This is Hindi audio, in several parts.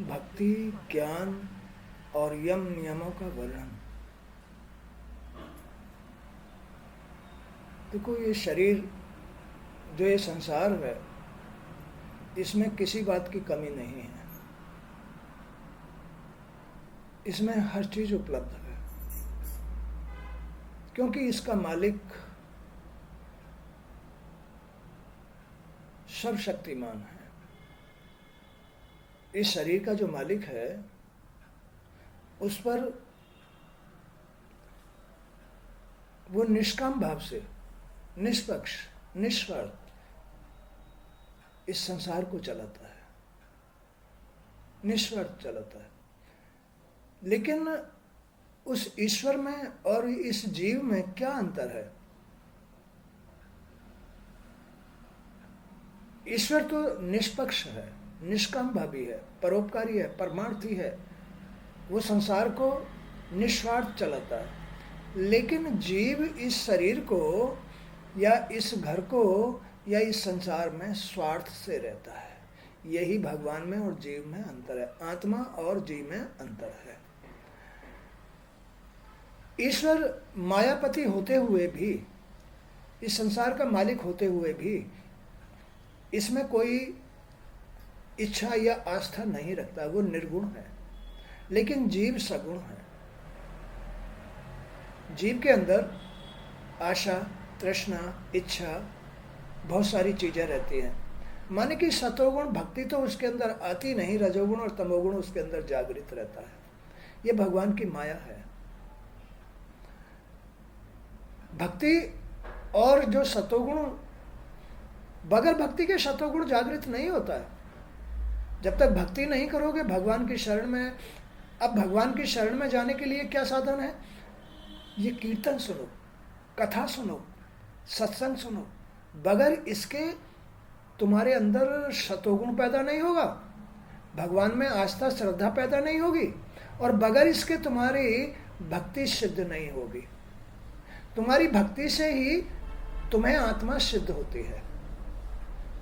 भक्ति, ज्ञान और यम नियमों का वर्णन। देखो, ये शरीर जो ये संसार है, इसमें किसी बात की कमी नहीं है। इसमें हर चीज उपलब्ध है, क्योंकि इसका मालिक सर्वशक्तिमान है। इस शरीर का जो मालिक है, उस पर वो निष्काम भाव से, निष्पक्ष, निस्वार्थ इस संसार को चलाता है, निस्वार्थ चलाता है। लेकिन उस ईश्वर में और इस जीव में क्या अंतर है? ईश्वर तो निष्पक्ष है, निष्काम भावी है, परोपकारी है, परमार्थी है। वो संसार को निस्वार्थ चलाता है। लेकिन जीव इस शरीर को या इस घर को या इस संसार में स्वार्थ से रहता है। यही भगवान में और जीव में अंतर है, आत्मा और जीव में अंतर है। ईश्वर मायापति होते हुए भी, इस संसार का मालिक होते हुए भी, इसमें कोई इच्छा या आस्था नहीं रखता, वो निर्गुण है। लेकिन जीव सगुण है। जीव के अंदर आशा, तृष्णा, इच्छा, बहुत सारी चीजें रहती हैं। माने कि सतोगुण भक्ति तो उसके अंदर आती नहीं, रजोगुण और तमोगुण उसके अंदर जागृत रहता है। ये भगवान की माया है। भक्ति और जो सतोगुण, बगैर भक्ति के सतोगुण जागृत नहीं होता है। जब तक भक्ति नहीं करोगे भगवान की शरण में, अब भगवान की शरण में जाने के लिए क्या साधन है? ये कीर्तन सुनो, कथा सुनो, सत्संग सुनो। बगैर इसके तुम्हारे अंदर सतोगुण पैदा नहीं होगा, भगवान में आस्था श्रद्धा पैदा नहीं होगी, और बगैर इसके तुम्हारी भक्ति सिद्ध नहीं होगी। तुम्हारी भक्ति से ही तुम्हें आत्मा सिद्ध होती है,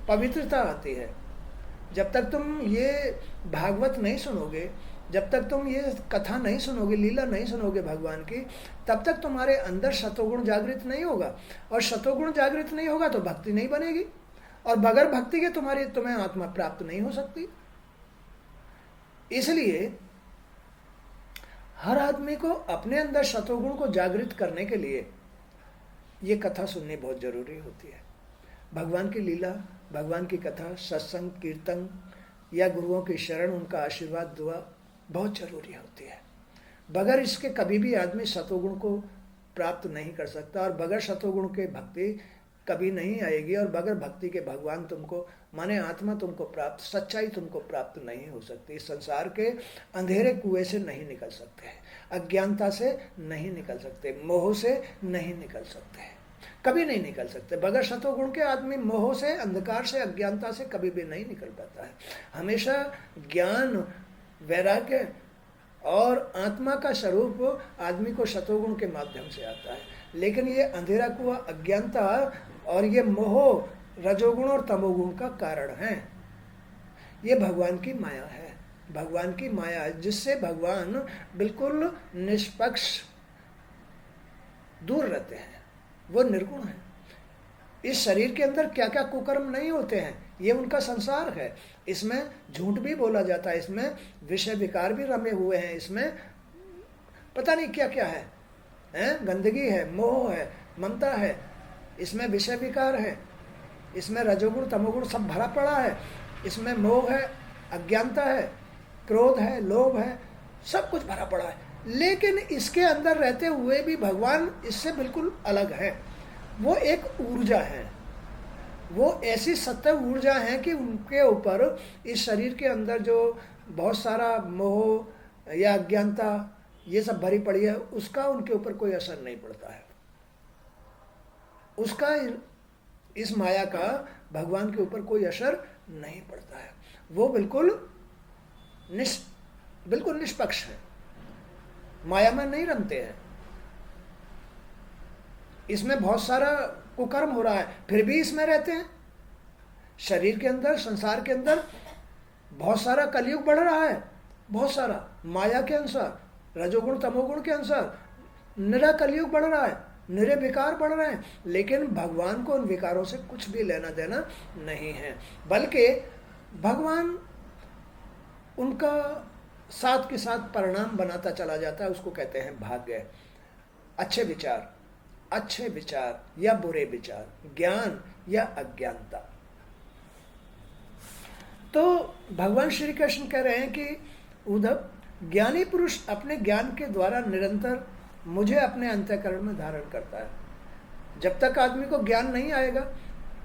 पवित्रता आती है। जब तक तुम ये भागवत नहीं सुनोगे, जब तक तुम ये कथा नहीं सुनोगे, लीला नहीं सुनोगे भगवान की, तब तक तुम्हारे अंदर सतोगुण जागृत नहीं होगा। और सतोगुण जागृत नहीं होगा तो भक्ति नहीं बनेगी, और बगैर भक्ति के तुम्हें आत्मा प्राप्त नहीं हो सकती। इसलिए हर आदमी को अपने अंदर सतोगुण को जागृत करने के लिए ये कथा सुननी बहुत जरूरी होती है। भगवान की लीला, भगवान की कथा, सत्संग, कीर्तन या गुरुओं की शरण, उनका आशीर्वाद, दुआ बहुत जरूरी होती है। बगैर इसके कभी भी आदमी सतोगुण को प्राप्त नहीं कर सकता, और बगैर सतोगुण के भक्ति कभी नहीं आएगी, और बगैर भक्ति के भगवान तुमको, माने आत्मा तुमको प्राप्त, सच्चाई तुमको प्राप्त नहीं हो सकती। संसार के अंधेरे कुएं से नहीं निकल सकते, अज्ञानता से नहीं निकल सकते, मोह से नहीं निकल सकते, कभी नहीं निकल सकते। बगैर सतोगुण के आदमी मोह से, अंधकार से, अज्ञानता से कभी भी नहीं निकल पाता है। हमेशा ज्ञान, वैराग्य और आत्मा का स्वरूप आदमी को सतोगुण के माध्यम से आता है। लेकिन ये अंधेरा कुआं, अज्ञानता और ये मोह रजोगुण और तमोगुण का कारण है। ये भगवान की माया है, भगवान की माया है, जिससे भगवान बिल्कुल निष्पक्ष दूर रहते हैं। वो निर्गुण है। इस शरीर के अंदर क्या क्या कुकर्म नहीं होते हैं, ये उनका संसार है। इसमें झूठ भी बोला जाता है, इसमें विषय विकार भी रमे हुए हैं, इसमें पता नहीं क्या क्या है, गंदगी है, मोह है, ममता है, इसमें विषय विकार है, इसमें रजोगुण तमोगुण सब भरा पड़ा है, इसमें मोह है, अज्ञानता है, क्रोध है, लोभ है, सब कुछ भरा पड़ा है। लेकिन इसके अंदर रहते हुए भी भगवान इससे बिल्कुल अलग है। वो एक ऊर्जा है, वो ऐसी सत्य ऊर्जा है कि उनके ऊपर इस शरीर के अंदर जो बहुत सारा मोह या अज्ञानता ये सब भरी पड़ी है, उसका उनके ऊपर कोई असर नहीं पड़ता है। उसका, इस माया का भगवान के ऊपर कोई असर नहीं पड़ता है। वो बिल्कुल निष्पक्ष है, माया में नहीं रमते हैं। इसमें बहुत सारा कुकर्म हो रहा है, फिर भी इसमें रहते हैं। शरीर के अंदर, संसार के अंदर बहुत सारा कलयुग बढ़ रहा है, बहुत सारा माया के अनुसार, रजोगुण तमोगुण के अनुसार निरा कलयुग बढ़ रहा है, निरे विकार बढ़ रहे हैं, लेकिन भगवान को उन विकारों से कुछ भी लेना देना नहीं है, बल्कि भगवान उनका साथ के साथ परिणाम बनाता चला जाता है। उसको कहते हैं भाग्य। अच्छे विचार या बुरे विचार, ज्ञान या अज्ञानता। तो भगवान श्री कृष्ण कह रहे हैं कि उद्धव, ज्ञानी पुरुष अपने ज्ञान के द्वारा निरंतर मुझे अपने अंतःकरण में धारण करता है। जब तक आदमी को ज्ञान नहीं आएगा,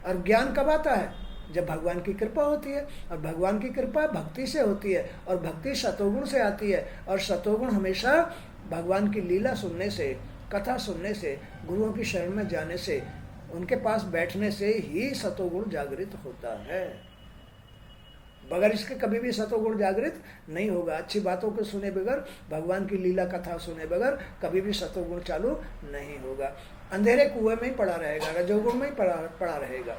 और ज्ञान कब आता है? जब भगवान की कृपा होती है, और भगवान की कृपा भक्ति से होती है, और भक्ति सतोगुण से आती है, और सतोगुण हमेशा भगवान की लीला सुनने से, कथा सुनने से, गुरुओं की शरण में जाने से, उनके पास बैठने से ही सतोगुण जागृत होता है। बगैर इसके कभी भी सतोगुण जागृत नहीं होगा। अच्छी बातों को सुने बगैर, भगवान की लीला कथा सुने बगैर कभी भी सतोगुण चालू नहीं होगा। अंधेरे कुएं में ही पड़ा रहेगा, रजोगुण में ही पड़ा रहेगा।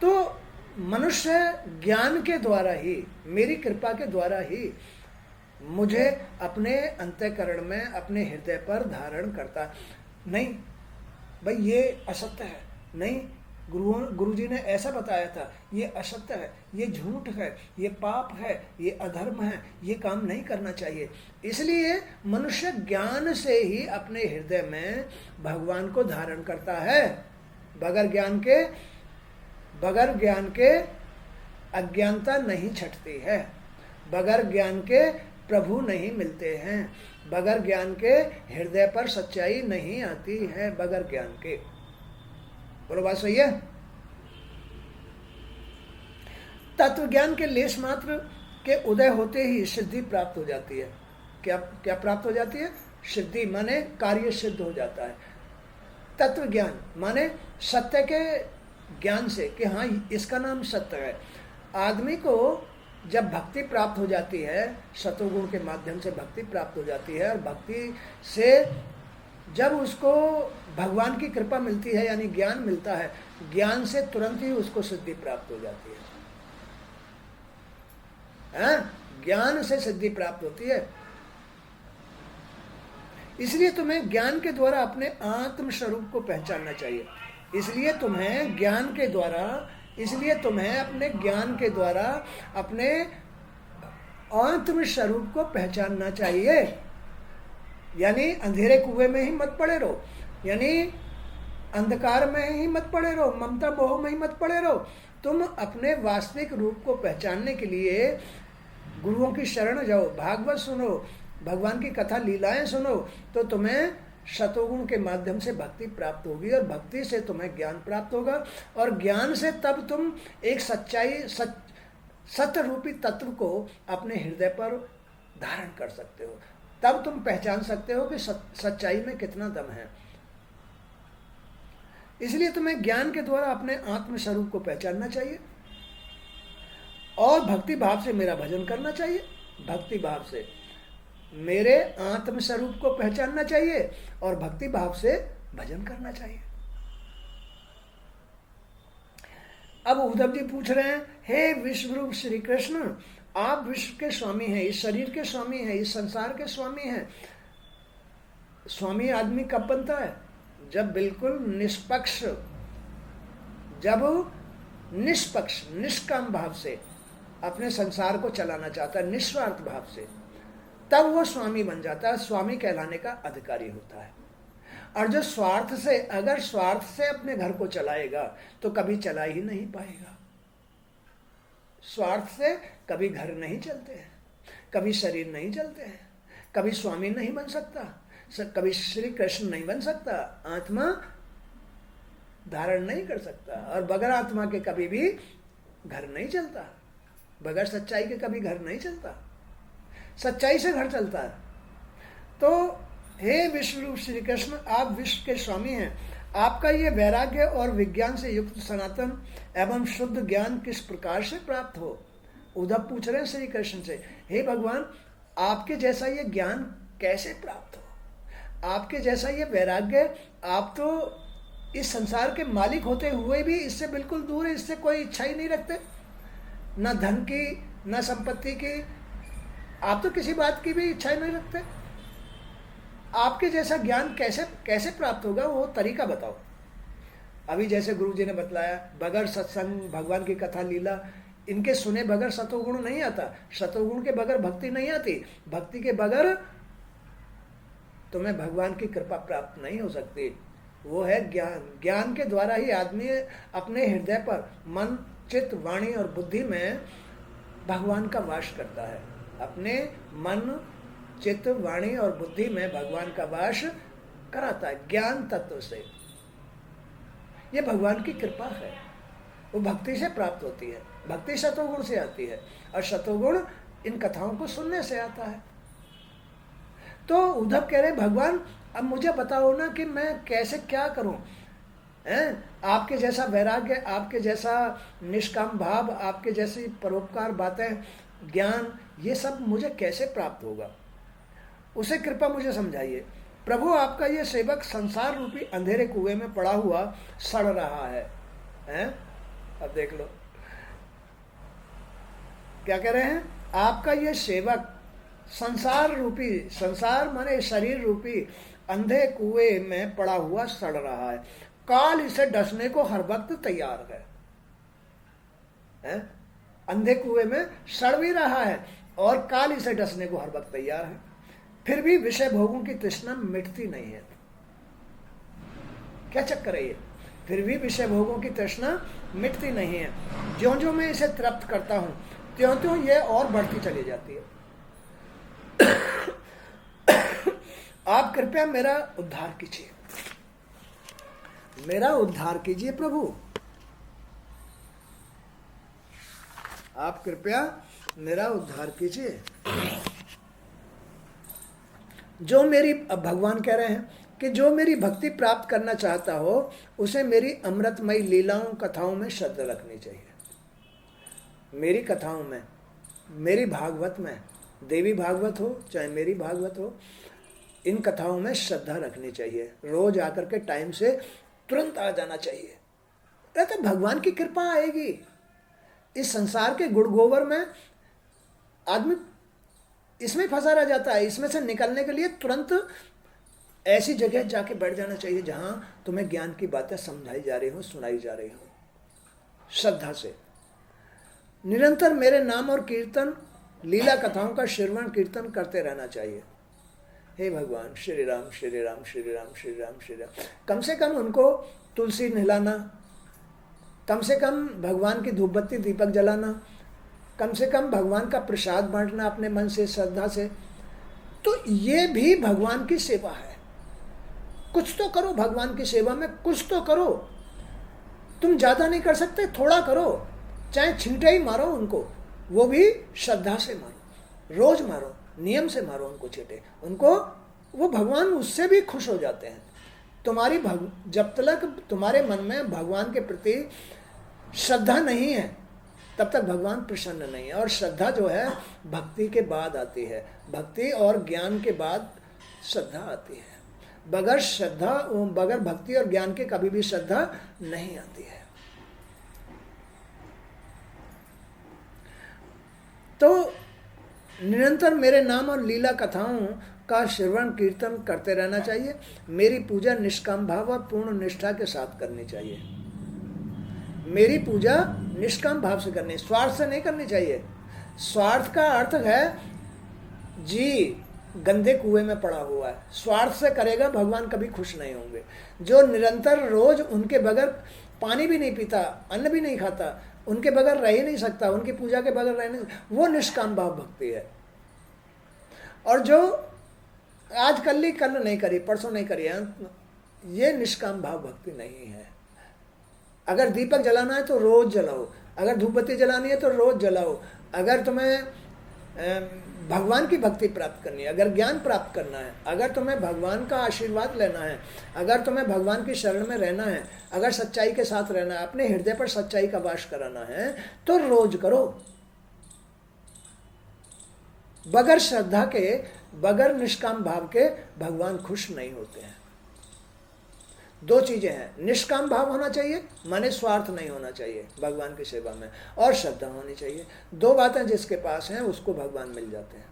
तो मनुष्य ज्ञान के द्वारा ही, मेरी कृपा के द्वारा ही मुझे अपने अंतःकरण में, अपने हृदय पर धारण करता। नहीं भाई ये असत्य है, नहीं गुरुजी ने ऐसा बताया था, ये असत्य है, ये झूठ है, ये पाप है, ये अधर्म है, ये काम नहीं करना चाहिए। इसलिए मनुष्य ज्ञान से ही अपने हृदय में भगवान को धारण करता है। बगैर ज्ञान के अज्ञानता नहीं छटती है, बगैर ज्ञान के प्रभु नहीं मिलते हैं, बगैर ज्ञान के हृदय पर सच्चाई नहीं आती है, बगैर ज्ञान के। बोलो बात सही है? तत्व ज्ञान के लेश मात्र के उदय होते ही सिद्धि प्राप्त हो जाती है। क्या प्राप्त हो जाती है? सिद्धि माने कार्य सिद्ध हो जाता है। तत्व ज्ञान माने सत्य के ज्ञान से कि हाँ इसका नाम सत्य है। आदमी को जब भक्ति प्राप्त हो जाती है, सतोगुण के माध्यम से भक्ति प्राप्त हो जाती है, और भक्ति से जब उसको भगवान की कृपा मिलती है, यानी ज्ञान मिलता है, ज्ञान से तुरंत ही उसको सिद्धि प्राप्त हो जाती है। ज्ञान से सिद्धि प्राप्त होती है। इसलिए तुम्हें ज्ञान के द्वारा अपने आत्म स्वरूप को पहचानना चाहिए। इसलिए तुम्हें अपने ज्ञान के द्वारा अपने आत्म स्वरूप को पहचानना चाहिए। यानी अंधेरे कुएं में ही मत पड़े रहो, यानी अंधकार में ही मत पड़े रहो, ममता मोह में ही मत पड़े रहो। तुम अपने वास्तविक रूप को पहचानने के लिए गुरुओं की शरण जाओ, भागवत सुनो, भगवान की कथा लीलाएं सुनो, तो तुम्हें सतोगुण के माध्यम से भक्ति प्राप्त होगी, और भक्ति से तुम्हें ज्ञान प्राप्त होगा, और ज्ञान से तब तुम एक सत्य रूपी तत्व को अपने हृदय पर धारण कर सकते हो। तब तुम पहचान सकते हो कि सच्चाई में कितना दम है। इसलिए तुम्हें ज्ञान के द्वारा अपने आत्म स्वरूप को पहचानना चाहिए, और भक्ति भाव से मेरा भजन करना चाहिए। भक्ति भाव से मेरे आत्म स्वरूप को पहचानना चाहिए, और भक्ति भाव से भजन करना चाहिए। अब उद्धव जी पूछ रहे हैं, हे विश्वरूप श्री कृष्ण, आप विश्व के स्वामी हैं, इस शरीर के स्वामी हैं, इस संसार के स्वामी हैं। स्वामी आदमी कब बनता है? जब बिल्कुल निष्पक्ष निष्काम भाव से अपने संसार को चलाना चाहता है, निस्वार्थ भाव से, तब वो स्वामी बन जाता है, स्वामी कहलाने का अधिकारी होता है। और जो अगर स्वार्थ से अपने घर को चलाएगा तो कभी चला ही नहीं पाएगा। स्वार्थ से कभी घर नहीं चलते हैं, कभी शरीर नहीं चलते हैं, कभी स्वामी नहीं बन सकता, कभी श्री कृष्ण नहीं बन सकता, आत्मा धारण नहीं कर सकता, और बगैर आत्मा के कभी भी घर नहीं चलता, बगैर सच्चाई के कभी घर नहीं चलता, सच्चाई से घर चलता है। तो हे विश्वरूप श्री कृष्ण, आप विश्व के स्वामी हैं। आपका ये वैराग्य और विज्ञान से युक्त सनातन एवं शुद्ध ज्ञान किस प्रकार से प्राप्त हो? उद्धव पूछ रहे हैं श्री कृष्ण से, हे भगवान, आपके जैसा ये ज्ञान कैसे प्राप्त हो? आपके जैसा ये वैराग्य, आप तो इस संसार के मालिक होते हुए भी इससे बिल्कुल दूर है, इससे कोई इच्छा ही नहीं रखते, ना धन की, ना संपत्ति की, आप तो किसी बात की भी इच्छा नहीं रखते। आपके जैसा ज्ञान कैसे कैसे प्राप्त होगा, वो तरीका बताओ। अभी जैसे गुरु जी ने बतलाया, बगैर सत्संग, भगवान की कथा लीला, इनके सुने बगैर सतोगुण नहीं आता, सतोगुण के बगैर भक्ति नहीं आती, भक्ति के बगैर तुम्हें भगवान की कृपा प्राप्त नहीं हो सकती। वो है ज्ञान। ज्ञान के द्वारा ही आदमी अपने हृदय पर मन, चित्त, वाणी और बुद्धि में भगवान का वास करता है। अपने मन, चित्त, वाणी और बुद्धि में भगवान का वास कराता है ज्ञान तत्व से। ये भगवान की कृपा है, वो भक्ति से प्राप्त होती है। भक्ति सतोगुण से आती है और सतोगुण इन कथाओं को सुनने से आता है। तो उद्धव कह रहे, भगवान अब मुझे बताओ ना कि मैं कैसे क्या करूं, आपके जैसा वैराग्य, आपके जैसा निष्काम भाव, आपके जैसी परोपकार बातें, ज्ञान, ये सब मुझे कैसे प्राप्त होगा, उसे कृपा मुझे समझाइए। प्रभु आपका ये सेवक संसार रूपी अंधेरे कुएं में पड़ा हुआ सड़ रहा है, हैं? अब देख लो क्या कह रहे हैं, आपका ये सेवक संसार रूपी, संसार माने शरीर रूपी अंधे कुएं में पड़ा हुआ सड़ रहा है, काल इसे डसने को हर वक्त तैयार है? अंधे कुएं में सड़ भी रहा है और काल इसे डसने को हर वक्त तैयार है, फिर भी विषय भोगों की तृष्णा मिटती नहीं है। क्या चक्कर है ये? फिर भी विषय भोगों की तृष्णा मिटती नहीं है। ज्यों ज्यों मैं इसे तृप्त करता हूं, त्यों त्यों ये और बढ़ती चली जाती है। आप कृपया मेरा उद्धार कीजिए, मेरा उद्धार कीजिए प्रभु, आप कृपया मेरा उद्धार कीजिए। जो मेरी, अब भगवान कह रहे हैं कि जो मेरी भक्ति प्राप्त करना चाहता हो उसे मेरी अमृतमयी लीलाओं, कथाओं में श्रद्धा रखनी चाहिए। मेरी कथाओं में, मेरी भागवत में, देवी भागवत हो चाहे मेरी भागवत हो, इन कथाओं में श्रद्धा रखनी चाहिए। रोज आकर के टाइम से तुरंत आ जाना चाहिए, तो भगवान की कृपा आएगी। इस संसार के गुड़ गोबर में आदमी इसमें फंसा रह जाता है। इसमें से निकलने के लिए तुरंत ऐसी जगह जाके बैठ जाना चाहिए जहां तुम्हें ज्ञान की बातें समझाई जा रही हो, सुनाई जा रही हो, श्रद्धा से। निरंतर मेरे नाम और कीर्तन, लीला कथाओं का श्रवण कीर्तन करते रहना चाहिए। हे भगवान, श्री राम श्री राम श्री राम श्री राम श्री राम। कम से कम उनको तुलसी नहलाना, कम से कम भगवान की धूप बत्ती दीपक जलाना, कम से कम भगवान का प्रसाद बांटना अपने मन से, श्रद्धा से, तो ये भी भगवान की सेवा है। कुछ तो करो भगवान की सेवा में, कुछ तो करो। तुम ज्यादा नहीं कर सकते, थोड़ा करो, चाहे छींटे ही मारो उनको, वो भी श्रद्धा से मारो, रोज मारो, नियम से मारो उनको छींटे, उनको, वो भगवान उससे भी खुश हो जाते हैं। तुम्हारी जब तक तुम्हारे मन में भगवान के प्रति श्रद्धा नहीं है तब तक भगवान प्रसन्न नहीं है। और श्रद्धा जो है भक्ति के बाद आती है, भक्ति और ज्ञान के बाद श्रद्धा आती है। बगैर श्रद्धा, बगैर भक्ति और ज्ञान के कभी भी श्रद्धा नहीं आती है। तो निरंतर मेरे नाम और लीला कथाओं का श्रवण कीर्तन करते रहना चाहिए। मेरी पूजा निष्काम भाव और पूर्ण निष्ठा के साथ करनी चाहिए। मेरी पूजा निष्काम भाव से करनी, स्वार्थ से नहीं करनी चाहिए। स्वार्थ का अर्थ है जी गंदे कुएं में पड़ा हुआ है, स्वार्थ से करेगा भगवान कभी खुश नहीं होंगे। जो निरंतर रोज उनके बगैर पानी भी नहीं पीता, अन्न भी नहीं खाता, उनके बगैर रह ही नहीं सकता, उनकी पूजा के बगैर रह नहीं, वो निष्काम भाव भक्ति है। और जो आज कर ली, कल नहीं करी, परसों नहीं करी, ये निष्काम भाव भक्ति नहीं है। अगर दीपक जलाना है तो रोज जलाओ, अगर धूप बत्ती जलानी है तो रोज जलाओ। अगर तुम्हें भगवान की भक्ति प्राप्त करनी है, अगर ज्ञान प्राप्त करना है, अगर तुम्हें भगवान का आशीर्वाद लेना है, अगर तुम्हें भगवान की शरण में रहना है, अगर सच्चाई के साथ रहना है, अपने हृदय पर सच्चाई का वास कराना है, तो रोज करो। बगैर श्रद्धा के, बगैर निष्काम भाव के भगवान खुश नहीं होते हैं। दो चीजें हैं, निष्काम भाव होना चाहिए, माने स्वार्थ नहीं होना चाहिए भगवान की सेवा में, और श्रद्धा होनी चाहिए। दो बातें जिसके पास हैं उसको भगवान मिल जाते हैं,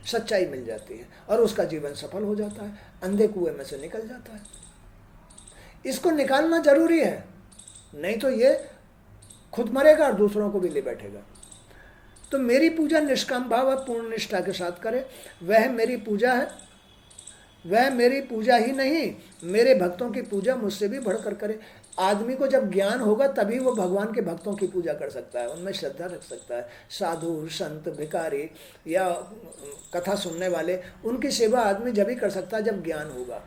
सच्चाई मिल जाती है और उसका जीवन सफल हो जाता है, अंधे कुएं में से निकल जाता है। इसको निकालना जरूरी है, नहीं तो ये खुद मरेगा और दूसरों को भी ले बैठेगा। तो मेरी पूजा निष्काम भाव और पूर्ण निष्ठा के साथ करे, वह मेरी पूजा है। वह मेरी पूजा ही नहीं, मेरे भक्तों की पूजा मुझसे भी बढ़कर करे। आदमी को जब ज्ञान होगा तभी वो भगवान के भक्तों की पूजा कर सकता है, उनमें श्रद्धा रख सकता है। साधु संत भिखारी या कथा सुनने वाले, उनकी सेवा आदमी जब ही कर सकता है जब ज्ञान होगा।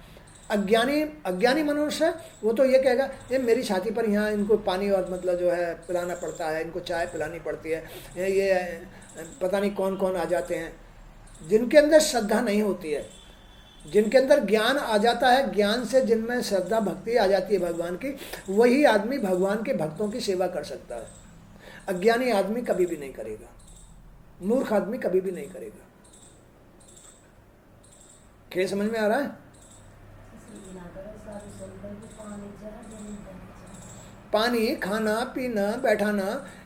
अज्ञानी मनुष्य है, वो तो ये कहेगा ये मेरी छाती पर यहाँ इनको पानी और मतलब जो है पिलाना पड़ता है, इनको चाय पिलानी पड़ती है, ये पता नहीं कौन कौन आ जाते हैं। जिनके अंदर श्रद्धा नहीं होती है, जिनके अंदर ज्ञान आ जाता है, ज्ञान से जिनमें श्रद्धा भक्ति आ जाती है भगवान की, वही आदमी भगवान के भक्तों की सेवा कर सकता है। अज्ञानी आदमी कभी भी नहीं करेगा, मूर्ख आदमी कभी भी नहीं करेगा। क्या समझ में आ रहा है? पानी खाना पीना बैठाना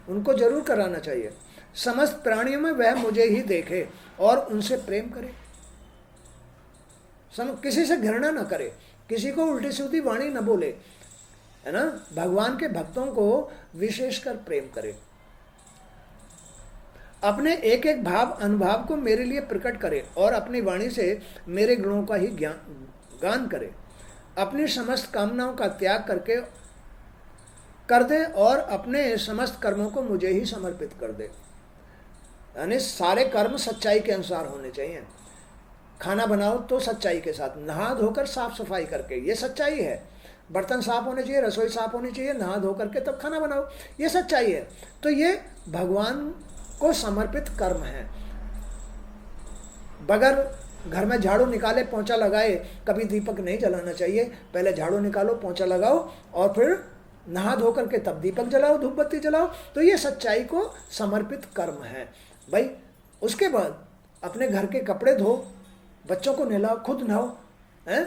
उनको जरूर कराना चाहिए। समस्त प्राणियों में वह मुझे ही देखे और उनसे प्रेम करे, किसी से घृणा न करे, किसी को उल्टी सीधी वाणी न बोले, है ना। भगवान के भक्तों को विशेषकर प्रेम करे, अपने एक एक भाव अनुभाव को मेरे लिए प्रकट करे और अपनी वाणी से मेरे गुणों का ही गान करे। अपनी समस्त कामनाओं का त्याग करके कर दे और अपने समस्त कर्मों को मुझे ही समर्पित कर दे। यानी सारे कर्म सच्चाई के अनुसार होने चाहिए। खाना बनाओ तो सच्चाई के साथ, नहा धोकर साफ सफाई करके, ये सच्चाई है। बर्तन साफ होने चाहिए, रसोई साफ होनी चाहिए, नहा धो करके तब खाना बनाओ, ये सच्चाई है। तो ये भगवान को समर्पित कर्म है। बगैर घर में झाड़ू निकाले पोंछा लगाए कभी दीपक नहीं जलाना चाहिए। पहले झाड़ू निकालो, पोंछा लगाओ और फिर नहा धो करके तब दीपक जलाओ, धूप बत्ती जलाओ। तो ये सच्चाई को समर्पित कर्म है भाई। उसके बाद अपने घर के कपड़े धो, बच्चों को नहलाओ, खुद नहाओ, हैं,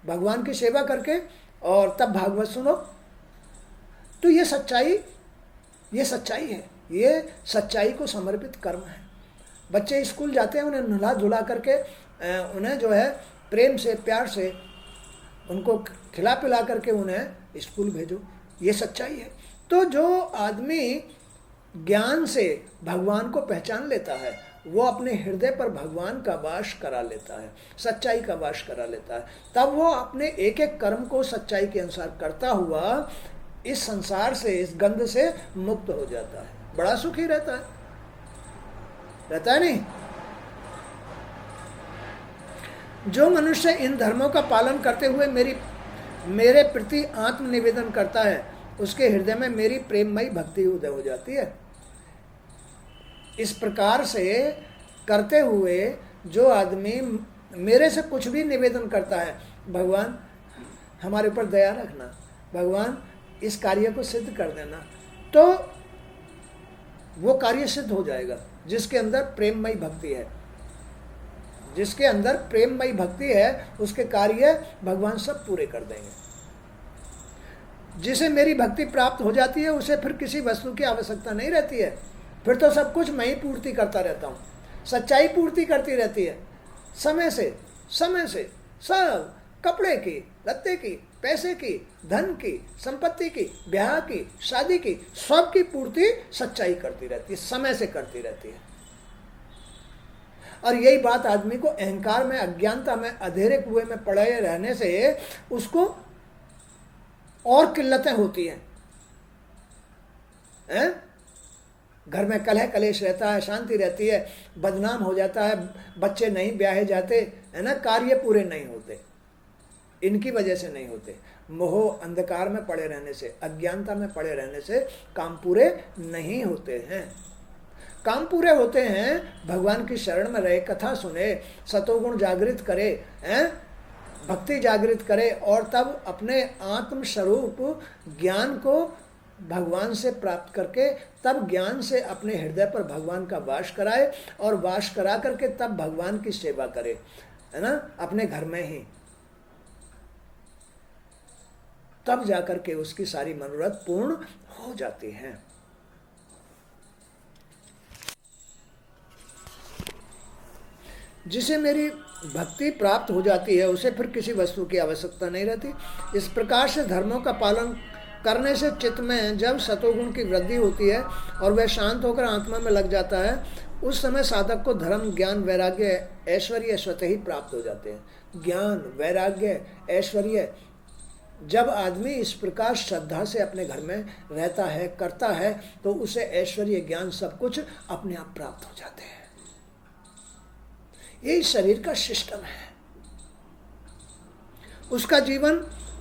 भगवान की सेवा करके और तब भागवत सुनो। तो ये सच्चाई है, ये सच्चाई को समर्पित कर्म है। बच्चे स्कूल जाते हैं, उन्हें नहला धुला करके उन्हें जो है प्रेम से प्यार से उनको खिला पिला करके उन्हें स्कूल भेजो, ये सच्चाई है। तो जो आदमी ज्ञान से भगवान को पहचान लेता है वो अपने हृदय पर भगवान का वास करा लेता है, सच्चाई का वास करा लेता है। तब वो अपने एक एक कर्म को सच्चाई के अनुसार करता हुआ इस संसार से, इस गंध से मुक्त हो जाता है, बड़ा सुखी रहता है नहीं। जो मनुष्य इन धर्मों का पालन करते हुए मेरे प्रति आत्मनिवेदन करता है उसके हृदय में मेरी प्रेममयी भक्ति उदय हो जाती है। इस प्रकार से करते हुए जो आदमी मेरे से कुछ भी निवेदन करता है, भगवान हमारे ऊपर दया रखना, भगवान इस कार्य को सिद्ध कर देना, तो वो कार्य सिद्ध हो जाएगा। जिसके अंदर प्रेममयी भक्ति है, जिसके अंदर प्रेममयी भक्ति है, उसके कार्य भगवान सब पूरे कर देंगे। जिसे मेरी भक्ति प्राप्त हो जाती है उसे फिर किसी वस्तु की आवश्यकता नहीं रहती है। फिर तो सब कुछ मैं ही पूर्ति करता रहता हूँ, सच्चाई पूर्ति करती रहती है। समय से सब, कपड़े की, लत्ते की, पैसे की, धन की, संपत्ति की, ब्याह की, शादी की, सब की पूर्ति सच्चाई करती रहती है, समय से करती रहती है। और यही बात आदमी को अहंकार में, अज्ञानता में, अंधेरे कुएं में पड़े रहने से उसको और किल्लतें होती हैं। घर में कलह कलेश रहता है, शांति रहती है, बदनाम हो जाता है, बच्चे नहीं ब्याहे जाते, है ना, कार्य पूरे नहीं होते, इनकी वजह से नहीं होते। मोह अंधकार में पड़े रहने से, अज्ञानता में पड़े रहने से काम पूरे नहीं होते हैं। काम पूरे होते हैं भगवान की शरण में रहे, कथा सुने, सतोगुण जागृत करे, भक्ति जागृत करे और तब अपने आत्म स्वरूप ज्ञान को भगवान से प्राप्त करके तब ज्ञान से अपने हृदय पर भगवान का वास कराए और वास करा करके तब भगवान की सेवा करे, है ना, अपने घर में ही। तब जाकर के उसकी सारी मनोरथ पूर्ण हो जाती हैं। जिसे मेरी भक्ति प्राप्त हो जाती है उसे फिर किसी वस्तु की आवश्यकता नहीं रहती। इस प्रकार से धर्मों का पालन करने से चित्त में जब सतोगुण की वृद्धि होती है और वह शांत होकर आत्मा में लग जाता है, उस समय साधक को धर्म, ज्ञान, वैराग्य, ऐश्वर्य स्वतः ही प्राप्त हो जाते हैं। ज्ञान, वैराग्य, ऐश्वर्य, जब आदमी इस प्रकार श्रद्धा से अपने घर में रहता है, करता है, तो उसे ऐश्वर्य, ज्ञान सब कुछ अपने आप प्राप्त हो जाते हैं। यही शरीर का सिस्टम है। उसका जीवन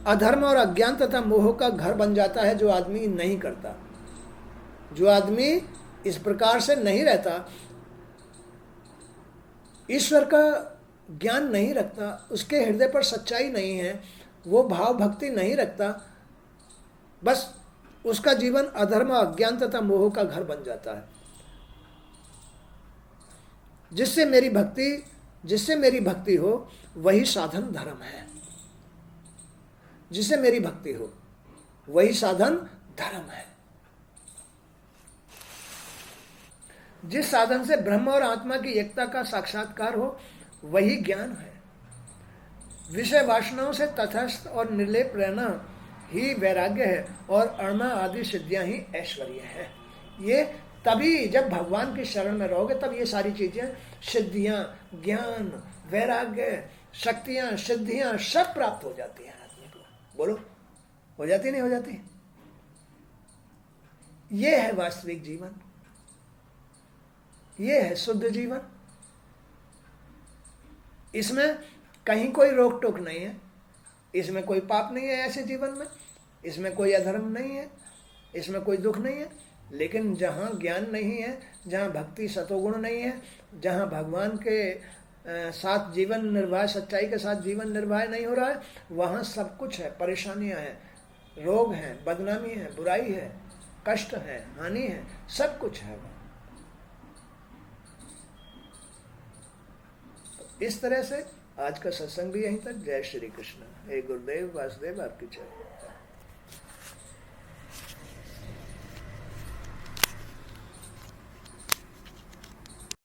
अधर्म और अज्ञान तथा मोह का घर बन जाता है, जो आदमी नहीं करता। जो आदमी इस प्रकार से नहीं रहता, ईश्वर का ज्ञान नहीं रखता, उसके हृदय पर सच्चाई नहीं है, वो भाव भक्ति नहीं रखता, बस उसका जीवन अधर्म, अज्ञान तथा मोह का घर बन जाता है। जिससे मेरी भक्ति हो वही साधन धर्म है। जिससे मेरी भक्ति हो वही साधन धर्म है। जिस साधन से ब्रह्म और आत्मा की एकता का साक्षात्कार हो वही ज्ञान है। विषय वासनाओं से तटस्थ और निर्लेप रहना ही वैराग्य है और अणमा आदि सिद्धियां ही ऐश्वर्य है। ये तभी जब भगवान की शरण में रहोगे तब ये सारी चीजें, सिद्धियां, ज्ञान, वैराग्य, शक्तियां, सिद्धियां सब प्राप्त हो जाती हैं आदमी को। बोलो, हो जाती नहीं हो जाती? ये है वास्तविक जीवन, ये है शुद्ध जीवन। इसमें कहीं कोई रोक टोक नहीं है, इसमें कोई पाप नहीं है ऐसे जीवन में, इसमें कोई अधर्म नहीं है, इसमें कोई दुख नहीं है। लेकिन जहाँ ज्ञान नहीं है, जहाँ भक्ति सतोगुण नहीं है, जहाँ भगवान के साथ जीवन निर्वाह, सच्चाई के साथ जीवन निर्वाह नहीं हो रहा है, वहाँ सब कुछ है। परेशानियाँ हैं, रोग हैं, बदनामी है, बुराई है, कष्ट है, हानि है, सब कुछ है। इस तरह से आज का सत्संग भी यहीं तक। जय श्री कृष्ण। हे गुरुदेव वासुदेव, आपकी जय।